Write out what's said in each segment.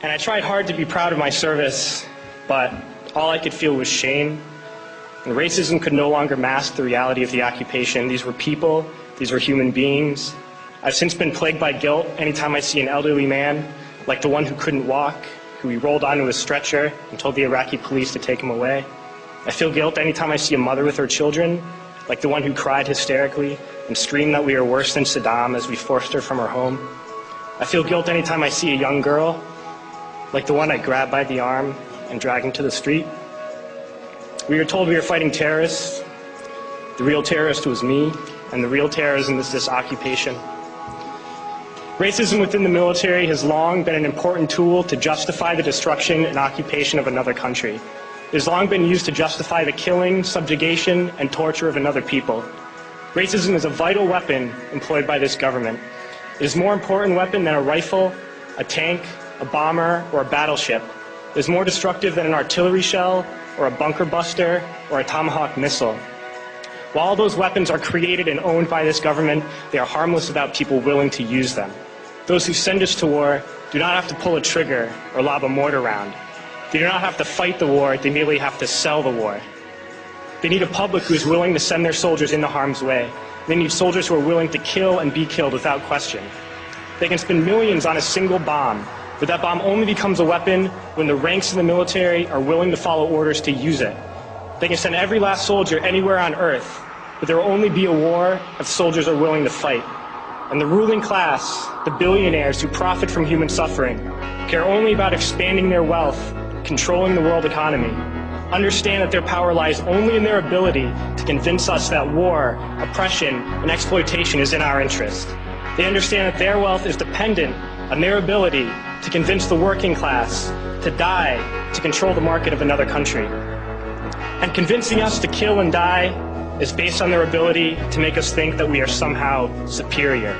And I tried hard to be proud of my service, but all I could feel was shame. And racism could no longer mask the reality of the occupation. These were people, these were human beings. I've since been plagued by guilt anytime I see an elderly man, like the one who couldn't walk, who we rolled onto a stretcher and told the Iraqi police to take him away. I feel guilt anytime I see a mother with her children, like the one who cried hysterically and screamed that we are worse than Saddam as we forced her from her home. I feel guilt anytime I see a young girl, like the one I grabbed by the arm and dragged into the street. We were told we were fighting terrorists. The real terrorist was me, and the real terrorism is this occupation. Racism within the military has long been an important tool to justify the destruction and occupation of another country. It has long been used to justify the killing, subjugation, and torture of another people. Racism is a vital weapon employed by this government. It is a more important weapon than a rifle, a tank, a bomber, or a battleship. It is more destructive than an artillery shell, or a bunker buster, or a Tomahawk missile. While those weapons are created and owned by this government, they are harmless without people willing to use them. Those who send us to war do not have to pull a trigger or lob a mortar round. They do not have to fight the war, they merely have to sell the war. They need a public who is willing to send their soldiers into harm's way. They need soldiers who are willing to kill and be killed without question. They can spend millions on a single bomb, but that bomb only becomes a weapon when the ranks of the military are willing to follow orders to use it. They can send every last soldier anywhere on earth, but there will only be a war if soldiers are willing to fight. And the ruling class, the billionaires who profit from human suffering, care only about expanding their wealth, controlling the world economy. Understand that their power lies only in their ability to convince us that war, oppression, and exploitation is in our interest. They understand that their wealth is dependent on their ability to convince the working class to die to control the market of another country. And convincing us to kill and die is based on their ability to make us think that we are somehow superior.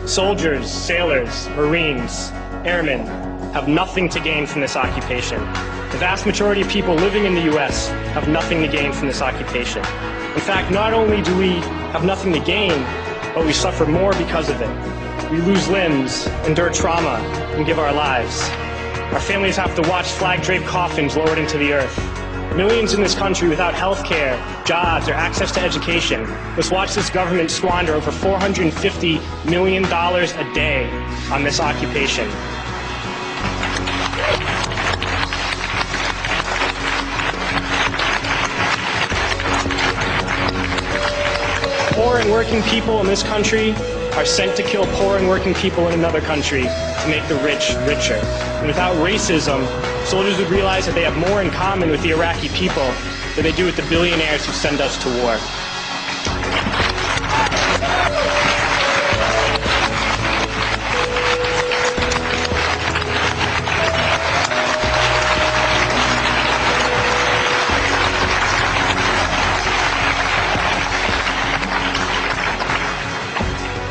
Soldiers, sailors, Marines, airmen have nothing to gain from this occupation. The vast majority of people living in the U.S. have nothing to gain from this occupation. In fact, not only do we have nothing to gain, but we suffer more because of it. We lose limbs, endure trauma, and give our lives. Our families have to watch flag-draped coffins lowered into the earth. Millions in this country without health care, jobs, or access to education must watch this government squander over $450 million a day on this occupation. Poor and working people in this country are sent to kill poor and working people in another country to make the rich richer. And without racism, soldiers would realize that they have more in common with the Iraqi people than they do with the billionaires who send us to war.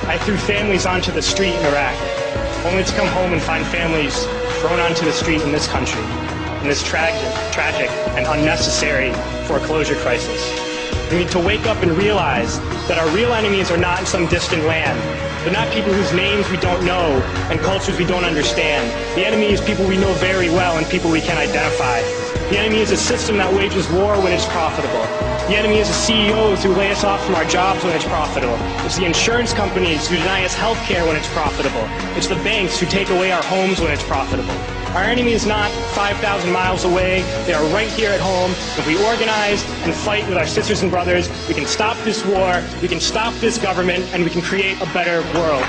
I threw families onto the street in Iraq, only to come home and find families thrown onto the street in this country, in this tragic and unnecessary foreclosure crisis. We need to wake up and realize that our real enemies are not in some distant land. They're not people whose names we don't know and cultures we don't understand. The enemy is people we know very well and people we can identify. The enemy is a system that wages war when it's profitable. The enemy is the CEOs who lay us off from our jobs when it's profitable. It's the insurance companies who deny us health care when it's profitable. It's the banks who take away our homes when it's profitable. Our enemy is not 5,000 miles away. They are right here at home. If we organize and fight with our sisters and brothers, we can stop this war, we can stop this government, and we can create a better world.